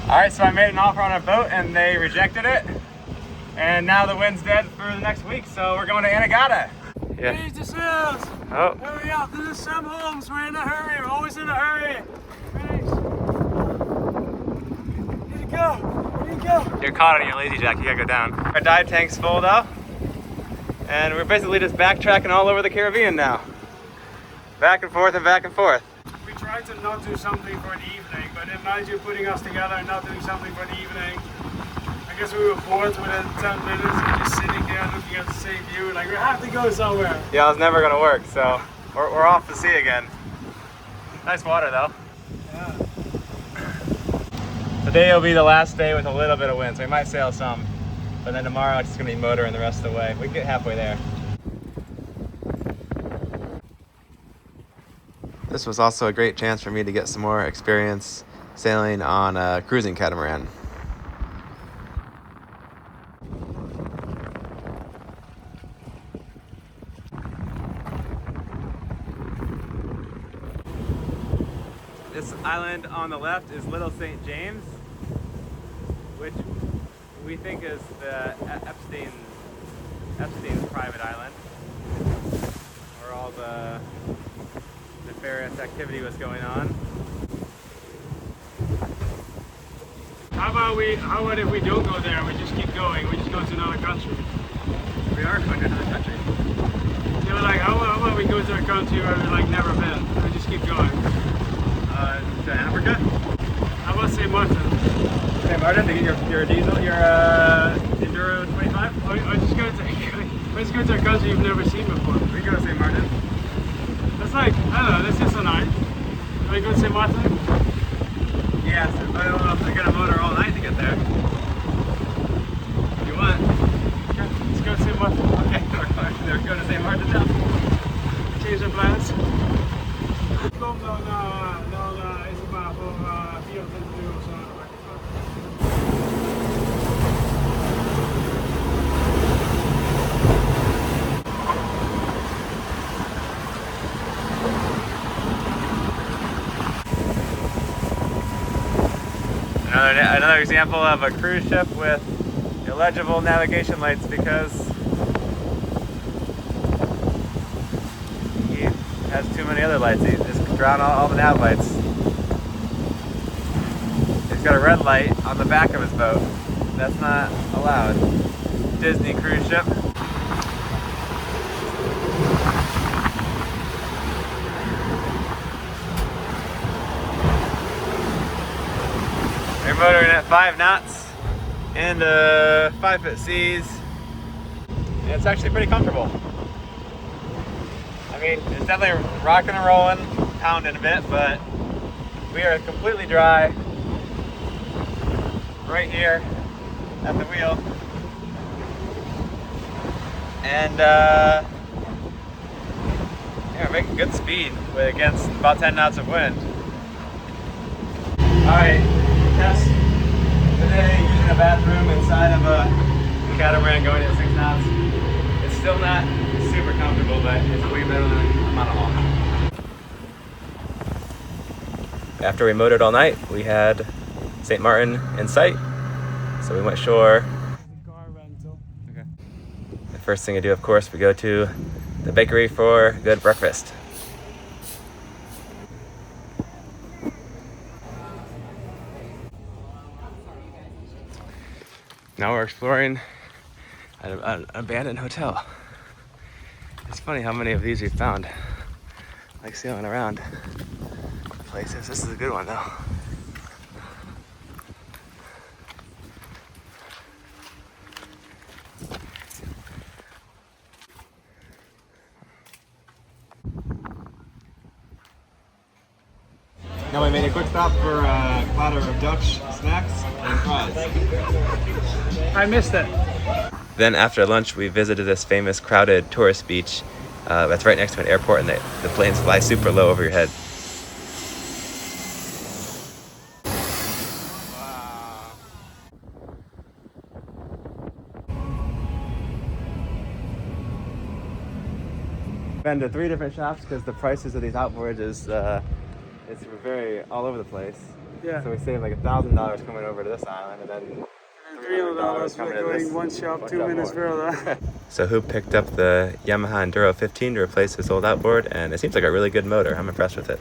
Alright, so I made an offer on a boat and they rejected it. And now the wind's dead for the next week, so we're going to Anegada. Yeah. Here's the sails! Oh. Hurry up, this is Sam Holmes, we're in a hurry, we're always in a hurry. Thanks. Here you go, here you go. You're caught on your lazy jack, you gotta go down. Our dive tank's full though. And we're basically just backtracking all over the Caribbean now. Back and forth and back and forth. We tried to not do something for the evening, but imagine putting us together and not doing something for the evening. I guess we were bored within 10 minutes and just sitting there looking at the same view. Like, we have to go somewhere. Yeah, it was never gonna work, so we're off to sea again. Nice water though. Yeah. Today will be the last day with a little bit of wind, so we might sail some. But then tomorrow it's just gonna be motoring the rest of the way. We can get halfway there. This was also a great chance for me to get some more experience sailing on a cruising catamaran. This island on the left is Little St. James, which we think is the Epstein's private island, where all the nefarious activity was going on. How about if we don't go there, we just keep going, we just go to another country? We are going to another country. They were like, how about we go to a country where we've like never been? We just keep going. To Africa? How about St. Martin? St. Martin to get your diesel, your Enduro 25? Or just go to a country you've never seen before. We can go to St. Martin. That's like, I don't know, that's just a night. Can we go to St. Martin? Yes, but I don't know if I got a motor all night to get there. If you want. Okay, let's go to St. Martin. Okay, we're going to St. Martin now. Change our plans. Kom dan is het maar voor 24 uur of zo. Another example of a cruise ship with illegible navigation lights because he has too many other lights. He just drowned all the nav lights. He's got a red light on the back of his boat. That's not allowed. Disney cruise ship. We're motoring at 5 knots into 5-foot seas. And it's actually pretty comfortable. I mean, it's definitely rocking and rolling, pounding a bit, but we are completely dry right here at the wheel. And yeah, we're making good speed against about 10 knots of wind. Alright, test today using a bathroom inside of a catamaran going at 6 knots. It's still not super comfortable, but it's way better than I'm on a haul. After we motored all night, we had St. Martin in sight, so we went shore. Car rental. Okay. The first thing I do, of course, we go to the bakery for good breakfast. Now we're exploring an abandoned hotel. It's funny how many of these we found, like sailing around places. This is a good one though. Now we made a quick stop for a platter of Dutch snacks and fries. I missed it. Then after lunch, we visited this famous crowded tourist beach that's right next to an airport, and the planes fly super low over your head. Wow. Been to 3 different shops because the prices of these outboards is it's very all over the place. Yeah. So we saved like $1,000 coming over to this island, and then $300 for going one shop 2 minutes further. So who picked up the Yamaha Enduro 15 to replace his old outboard, and it seems like a really good motor. I'm impressed with it.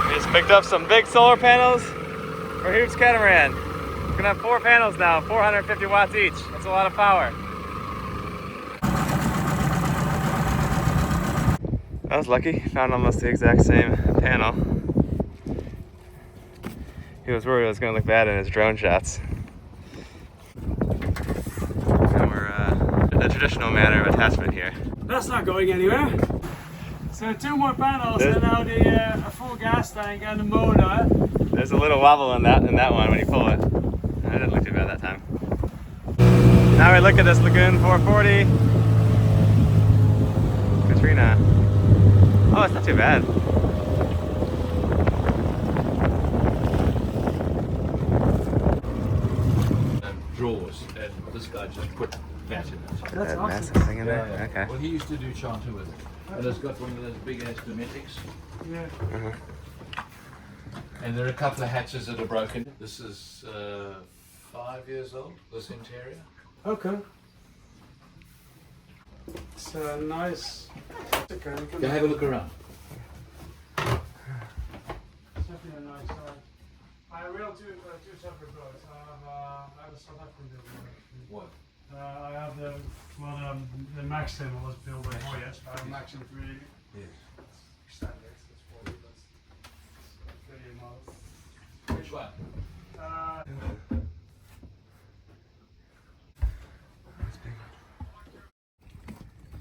We just picked up some big solar panels for Hoop's catamaran. It's gonna have 4 panels now, 450 watts each. That's a lot of power. I was lucky, found almost the exact same panel. He was worried it was gonna look bad in his drone shots. And we're the traditional manner of attachment here. That's not going anywhere. So 2 more panels and now a full gas tank and the motor. There's a little wobble in that one when you pull it. It didn't look too bad that time. Now we look at this Lagoon 440. Katrina. Oh, it's not too bad. Drawers, and this guy just put that in it. That's awesome. Massive thing in there? Yeah. Okay. Well, he used to do charter with it, and it's got one of those big ass domestics. Yeah. And there are a couple of hatches that are broken. This is 5 years old. This interior. Okay. It's nice. Okay, Go have a look around. definitely a nice size. I real two separate boats. I have a South African built one. What? I have the Maxim was built by Hoyas. I have a Maxim 3. Yes. Standard. It's 40, but it's 30 model. Which one?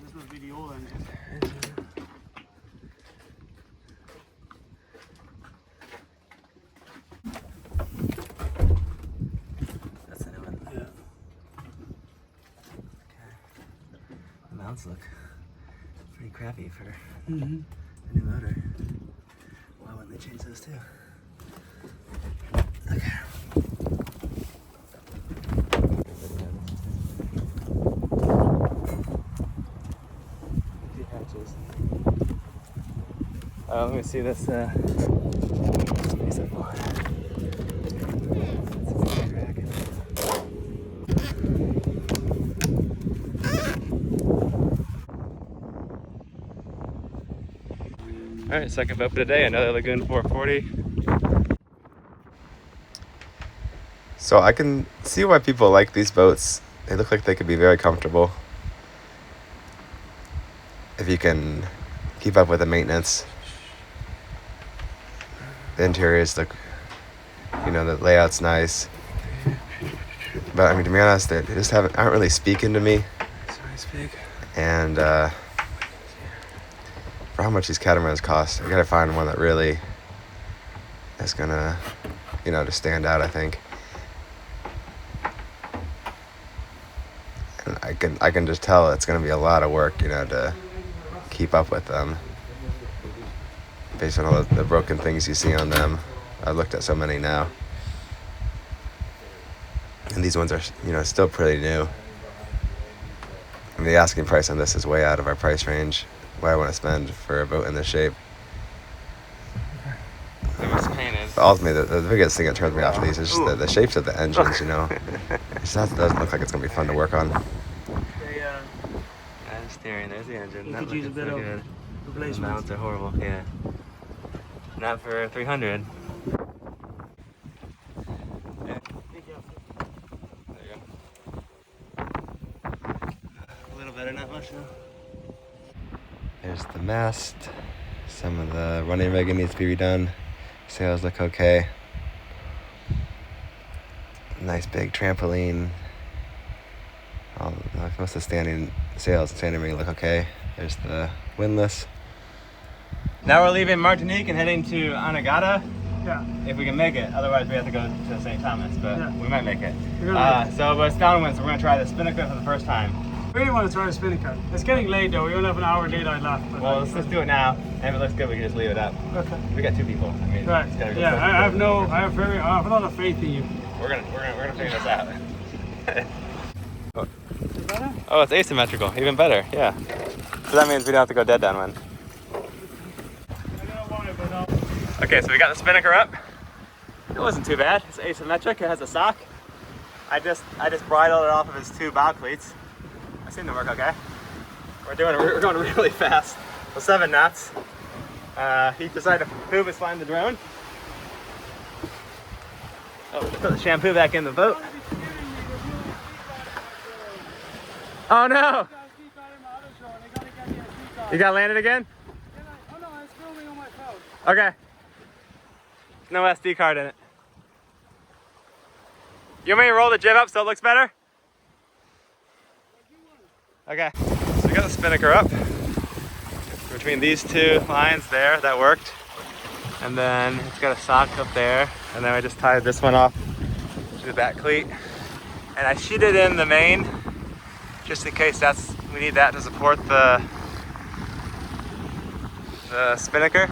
This must be the old engine. That's a new one. Yeah. The mounts look pretty crappy for Mm-hmm. a new motor. Why wouldn't they change those too? Okay. Let me see this piece of board. Alright, second boat for today, another Lagoon 440. So I can see why people like these boats. They look like they could be very comfortable if you can keep up with the maintenance. The interiors look, the layout's nice. But I mean, to be honest, they just aren't really speaking to me. And for how much these catamarans cost, I gotta find one that really is gonna, to stand out, I think. And I can just tell it's gonna be a lot of work, to keep up with them. Based on all the broken things you see on them. I've looked at so many now. And these ones are, still pretty new. I mean, the asking price on this is way out of our price range. What I want to spend for a boat in this shape. But ultimately, the biggest thing that turns me off of these is just the shapes of the engines, It just doesn't look like it's going to be fun to work on. There's steering, there's the engine. You could use a bit of replacement. The mounts are horrible, yeah. Not for 300. Yeah. There you go. A little better, not much though. There's the mast. Some of the running rigging needs to be redone. Sails look okay. Nice big trampoline. Most of the standing sails and standing rigging look okay. There's the windlass. Now we're leaving Martinique and heading to Anagada. Yeah. If we can make it. Otherwise we have to go to St. Thomas, but we might make it. But it's downwind, so we're going to try the spinnaker for the first time. I really want to try the spinnaker. It's getting late though. We only have an hour daylight left. Well, let's do it now. And if it looks good, we can just leave it up. Okay. We got 2 people. I mean, Right. it's gotta go Yeah, quick. I have a lot of faith in you. We're gonna figure this out. Is that it? Oh, it's asymmetrical. Even better. Yeah. So that means we don't have to go dead downwind. I don't want it, but Okay, so we got the spinnaker up. It wasn't too bad. It's asymmetric. It has a sock. I just bridled it off of his two bow cleats. I seem to work okay. We're going really fast. So 7 knots. He decided to poop us flying the drone. Oh, put the shampoo back in the boat. Oh no! You got landed again? Oh no, it's filming on my phone. Okay. No SD card in it. You want me to roll the jib up so it looks better? Okay. So we got the spinnaker up. Between these two lines there, that worked. And then it's got a sock up there. And then I just tied this one off to the back cleat. And I sheeted in the main, just in case we need that to support the spinnaker.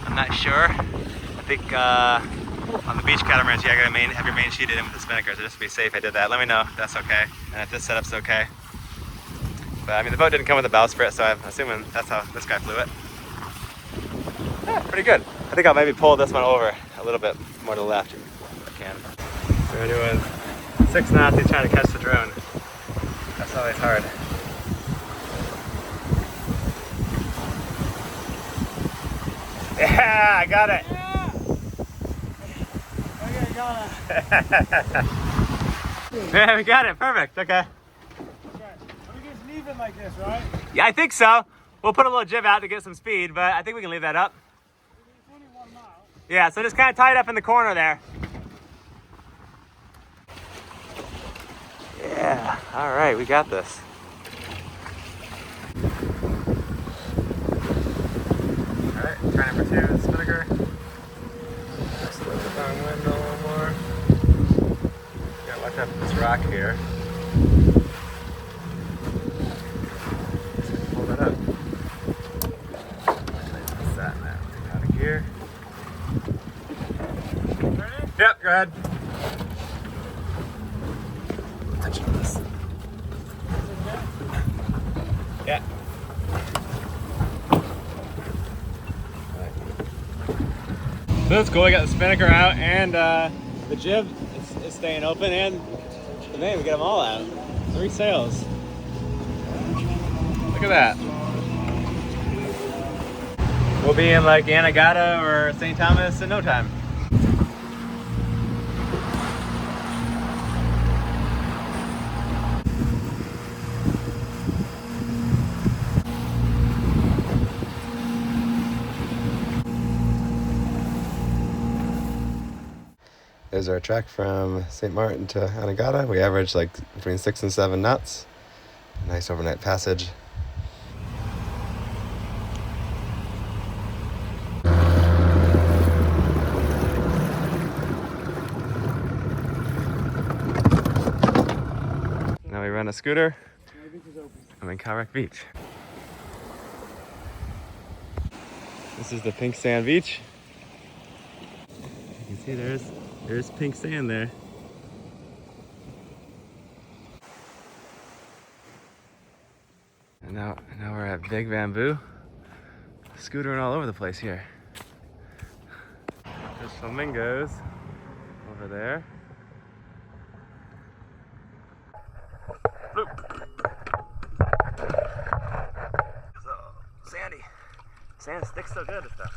I'm not sure. I think on the beach catamarans, you gotta have your main sheeted in with the spinnaker. So just to be safe, I did that. Let me know if that's okay, and if this setup's okay. But I mean, the boat didn't come with a bowsprit, so I'm assuming that's how this guy flew it. Yeah, pretty good. I think I'll maybe pull this one over a little bit more to the left if I can. So we're doing 6 knots. He's trying to catch the drone. That's always hard. Yeah, I got it. Yeah. Okay, got it. Yeah, we got it. Perfect. Okay. Okay. We just leave it like this, right? Yeah, I think so. We'll put a little jib out to get some speed, but I think we can leave that up. It's only 1 mile. Yeah, so just kind of tie it up in the corner there. Yeah, all right, we got this. All right, try number 2, the spinnaker. Just look the wrong window a little more. Gotta watch out for this rock here. Just pull that up. What's that now? Take it out of gear. Ready? Yep, go ahead. Touch on this. Yeah. So that's cool. We got the spinnaker out and the jib is staying open, and the main, we get them all out. 3 sails. Look at that. We'll be in like Anegada or St Thomas in no time. There's our trek from St. Martin to Anagada. We average like between 6 and 7 knots. Nice overnight passage. Now we run a scooter. I'm in Calrec Beach. This is the pink sand beach. You can see there's pink sand there. And now we're at Big Bamboo. Scootering all over the place here. There's flamingos over there. Bloop. So sandy. Sand sticks so good and stuff.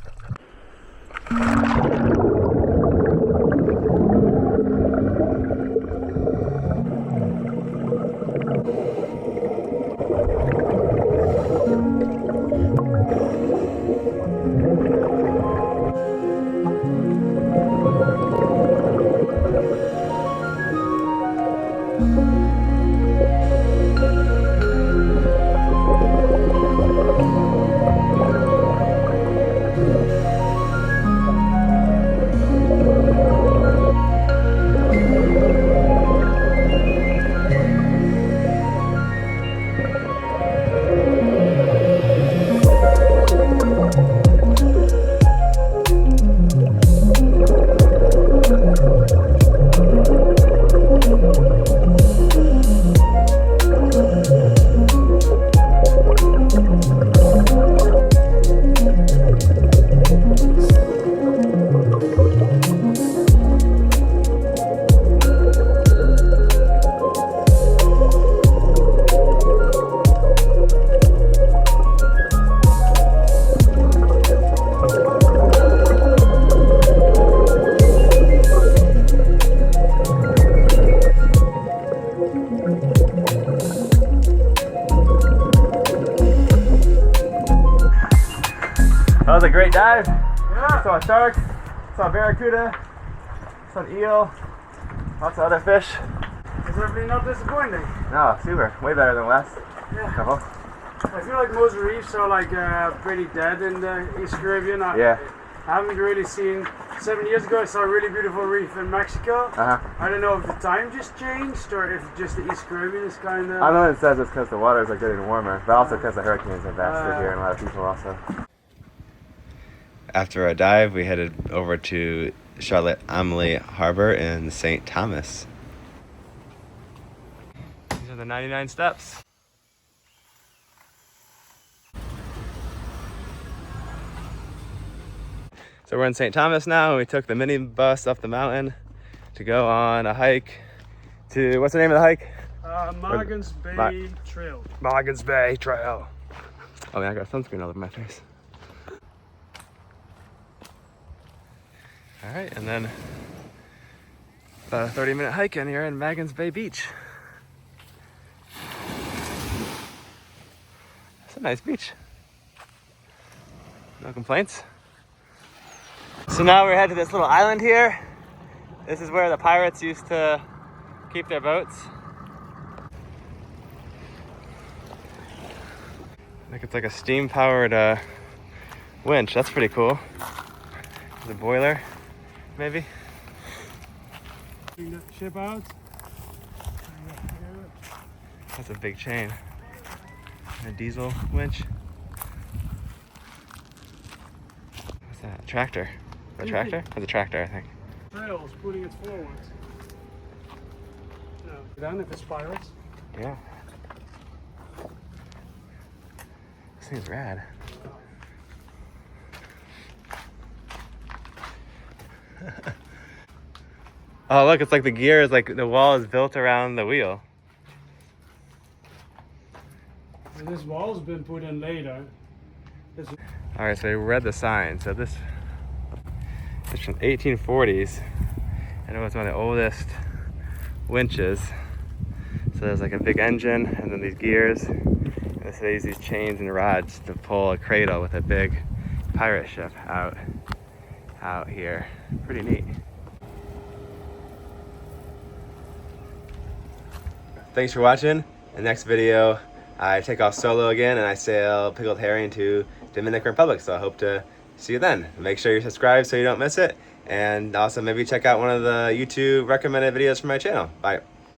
sharks, saw barracuda, saw an eel, lots of other fish. It's definitely not disappointing. No, super. Way better than last Yeah. couple. I feel like most reefs are like pretty dead in the East Caribbean. Yeah. I haven't really seen. 7 years ago, I saw a really beautiful reef in Mexico. Uh-huh. I don't know if the time just changed or if just the East Caribbean is kind of. I know it says it's because the waters are getting warmer, but also because the hurricanes are faster here and a lot of people also. After our dive, we headed over to Charlotte Amalie Harbor in St. Thomas. These are the 99 steps. So we're in St. Thomas now, and we took the mini bus up the mountain to go on a hike to, what's the name of the hike? Morgan's Bay Trail. Morgan's Bay Trail. Oh man, I got sunscreen all over my face. All right, and then about a 30-minute hike in here in Morgan's Bay Beach. It's a nice beach. No complaints. So now we're headed to this little island here. This is where the pirates used to keep their boats. I think it's like a steam-powered winch. That's pretty cool. The boiler, maybe. Bring the ship out. That's a big chain. A diesel winch. What's that? A tractor. A tractor? That's a tractor, I think. Trails putting it forward. No. Then if it's pirates. Yeah. This thing's rad. Oh look, it's like the gear is like the wall is built around the wheel. And this wall's been put in later. Alright, so we read the sign. So this is from 1840s, and it was one of the oldest winches. So there's like a big engine and then these gears. And so they use these chains and rods to pull a cradle with a big pirate ship out here. Pretty neat. Thanks for watching. In the next video, I take off solo again and I sail pickled herring to Dominican Republic. So I hope to see you then. Make sure you're subscribed so you don't miss it. And also maybe check out one of the YouTube recommended videos from my channel. Bye.